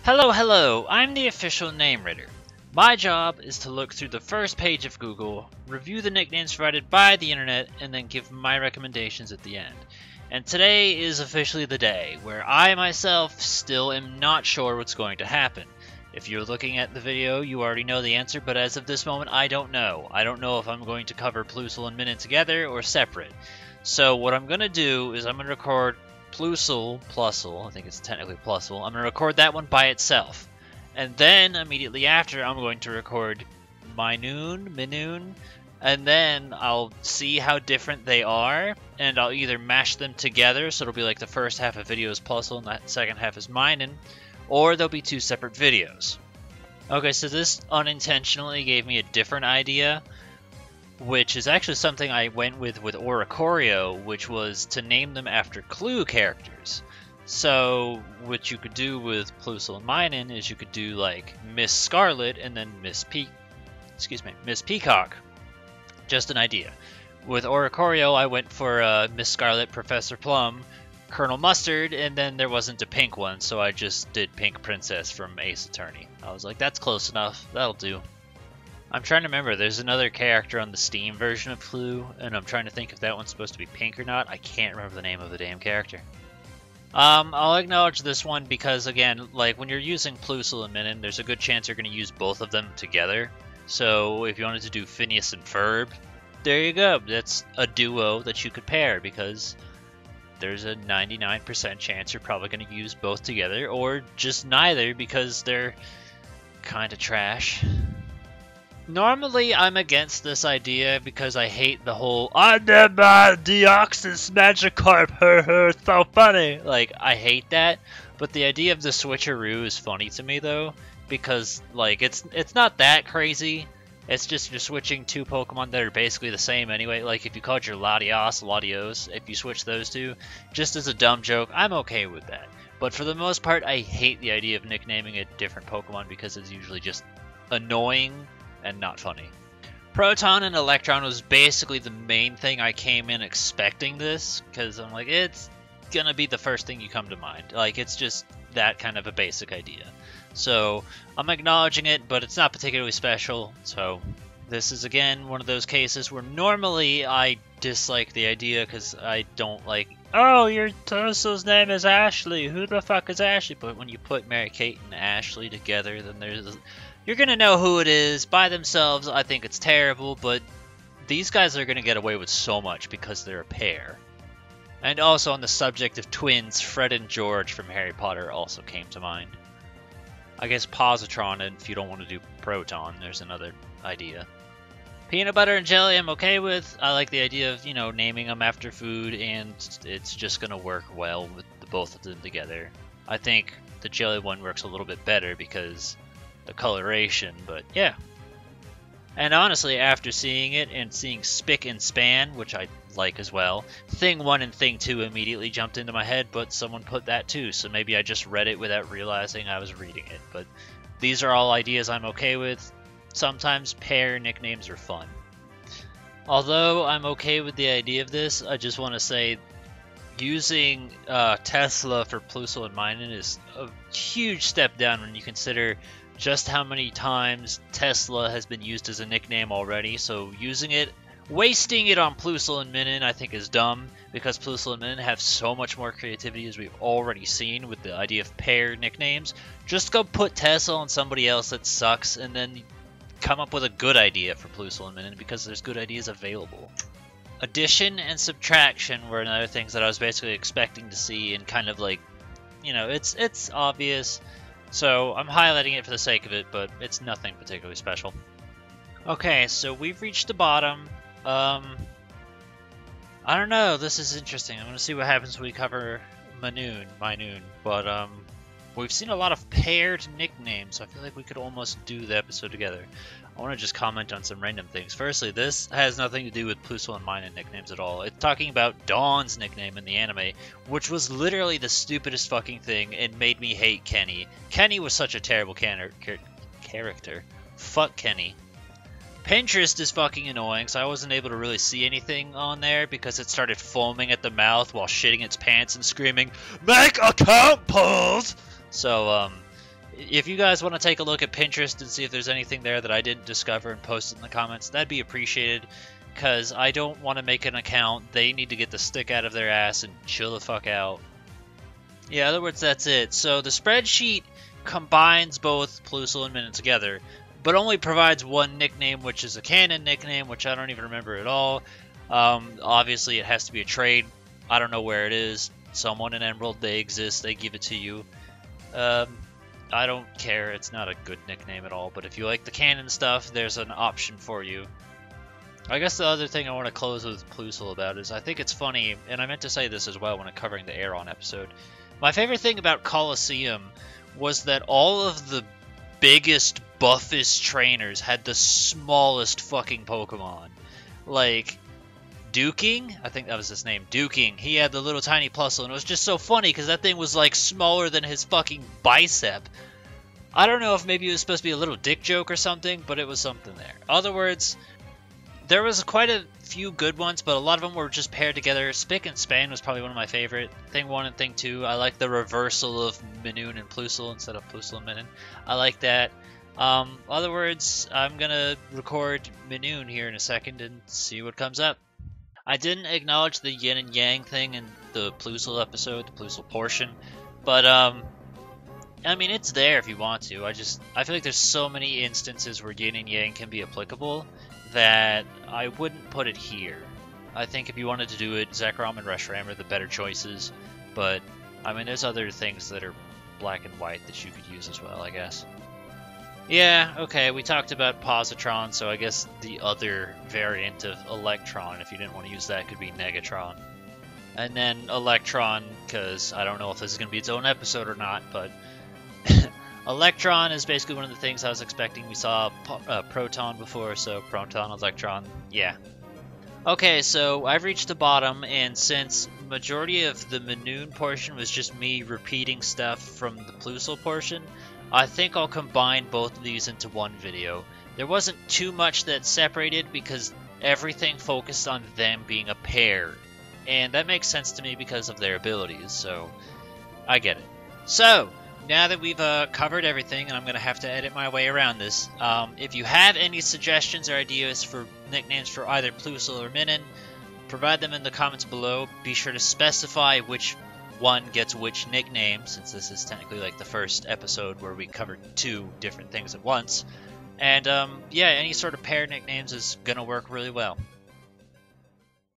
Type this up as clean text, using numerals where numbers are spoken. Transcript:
Hello, I'm the official name reader. My job is to look through the first page of Google, review the nicknames provided by the internet, and then give my recommendations at the end. And today is officially the day where I myself still am not sure what's going to happen. If you're looking at the video, you already know the answer, but as of this moment, I don't know. I don't know if I'm going to cover Plusle and Minun together or separate. So what I'm going to do is I'm going to record Plusle, I think it's technically Plusle, I'm going to record that one by itself. And then, immediately after, I'm going to record Minun, and then I'll see how different they are, and I'll either mash them together, so it'll be like the first half of video is Plusle and that second half is Minun, or they'll be two separate videos. Okay, so this unintentionally gave me a different idea, which is actually something I went with Oricorio, which was to name them after Clue characters. So what you could do with Plusle and Minun is you could do like Miss Scarlet and then Miss Peacock. Just an idea. With Oricorio, I went for Miss Scarlet, Professor Plum, Colonel Mustard, and then there wasn't a pink one, so I just did Pink Princess from Ace Attorney. I was like, that's close enough. That'll do. I'm trying to remember, there's another character on the Steam version of Clue, and I'm trying to think if that one's supposed to be pink or not. I can't remember the name of the damn character. I'll acknowledge this one because, again, like when you're using Plusle and Minun, there's a good chance you're going to use both of them together. So if you wanted to do Phineas and Ferb, there you go. That's a duo that you could pair because there's a 99% chance you're probably going to use both together, or just neither because they're kind of trash. Normally, I'm against this idea because I hate the whole "I'm the Deoxys Magikarp, so funny." Like, I hate that. But the idea of the switcheroo is funny to me though, because like it's not that crazy. It's just you're switching two Pokemon that are basically the same anyway. Like if you called your Latios, if you switch those two, just as a dumb joke, I'm okay with that. But for the most part, I hate the idea of nicknaming a different Pokemon because it's usually just annoying and not funny. Proton and Electron was basically the main thing I came in expecting this, because I'm like, it's gonna be the first thing you come to mind. Like, it's just that kind of a basic idea. So, I'm acknowledging it, but it's not particularly special, so this is again one of those cases where normally I dislike the idea because I don't like, oh, your Toso's name is Ashley, who the fuck is Ashley? But when you put Mary-Kate and Ashley together, then you're gonna know who it is. By themselves, I think it's terrible, but these guys are gonna get away with so much because they're a pair. And also on the subject of twins, Fred and George from Harry Potter also came to mind. I guess Positron, and if you don't want to do Proton, there's another idea. Peanut butter and jelly I'm okay with. I like the idea of, naming them after food, and it's just gonna work well with the both of them together. I think the jelly one works a little bit better because the coloration, but yeah. And honestly, after seeing it and seeing Spick and Span, which I like as well, Thing 1 and Thing 2 immediately jumped into my head, but someone put that too, so maybe I just read it without realizing I was reading it. But these are all ideas I'm okay with. Sometimes pair nicknames are fun. Although I'm okay with the idea of this, I just want to say using Tesla for Plusle and Minun is a huge step down when you consider just how many times Tesla has been used as a nickname already. So wasting it on Plusle and Minun I think is dumb, because Plusle and Minun have so much more creativity as we've already seen with the idea of pair nicknames. Just go put Tesla on somebody else that sucks and then come up with a good idea for Plusle and Minun, because there's good ideas available. Addition and subtraction were another things that I was basically expecting to see, and kind of like, it's obvious. So I'm highlighting it for the sake of it, but it's nothing particularly special. Okay, so we've reached the bottom. I don't know, this is interesting. I'm going to see what happens when we cover Minun. But we've seen a lot of paired nicknames, so I feel like we could almost do the episode together. I want to just comment on some random things. Firstly, this has nothing to do with Plusle and Minun nicknames at all. It's talking about Dawn's nickname in the anime, which was literally the stupidest fucking thing and made me hate Kenny. Kenny was such a terrible character. Fuck Kenny. Pinterest is fucking annoying, so I wasn't able to really see anything on there because it started foaming at the mouth while shitting its pants and screaming, "Make account polls!" So, if you guys want to take a look at Pinterest and see if there's anything there that I didn't discover and post it in the comments, that'd be appreciated, because I don't want to make an account. They need to get the stick out of their ass and chill the fuck out. Yeah, in other words, that's it. So the spreadsheet combines both Plusle and Minun together, but only provides one nickname, which is a canon nickname, which I don't even remember at all. Obviously, it has to be a trade. I don't know where it is. Someone in Emerald, they exist. They give it to you. I don't care. It's not a good nickname at all. But if you like the canon stuff, there's an option for you. I guess the other thing I want to close with Plusle about is I think it's funny, and I meant to say this as well when I'm covering the Aeron episode. My favorite thing about Colosseum was that all of the biggest, buffest trainers had the smallest fucking Pokemon. Like, Duking, I think that was his name, Duking, he had the little tiny Plusle, and it was just so funny because that thing was like smaller than his fucking bicep. I don't know if maybe it was supposed to be a little dick joke or something, but it was something there. In other words, there was quite a few good ones, but a lot of them were just paired together. Spick and Span was probably one of my favorite. Thing 1 and Thing 2, I like the reversal of Minun and Plusle instead of Plusle and Minun. I like that. Other words, I'm gonna record Minun here in a second and see what comes up. I didn't acknowledge the yin and yang thing in the Plusle episode, the Plusle portion, but I mean, it's there if you want to. I feel like there's so many instances where yin and yang can be applicable that I wouldn't put it here. I think if you wanted to do it, Zekrom and Reshiram are the better choices, but I mean, there's other things that are black and white that you could use as well, I guess. Yeah, okay, we talked about Positron, so I guess the other variant of Electron, if you didn't want to use that, could be Negatron. And then Electron, because I don't know if this is going to be its own episode or not, but Electron is basically one of the things I was expecting. We saw Proton before, so Proton, Electron, yeah. Okay, so I've reached the bottom, and since majority of the Minun portion was just me repeating stuff from the Plusle portion, I think I'll combine both of these into one video. There wasn't too much that separated because everything focused on them being a pair, and that makes sense to me because of their abilities, so I get it. So, now that we've covered everything, and I'm going to have to edit my way around this, if you have any suggestions or ideas for nicknames for either Plusle or Minun, provide them in the comments below. Be sure to specify which one gets which nickname, since this is technically like the first episode where we covered 2 different things at once. And yeah, any sort of pair nicknames is going to work really well.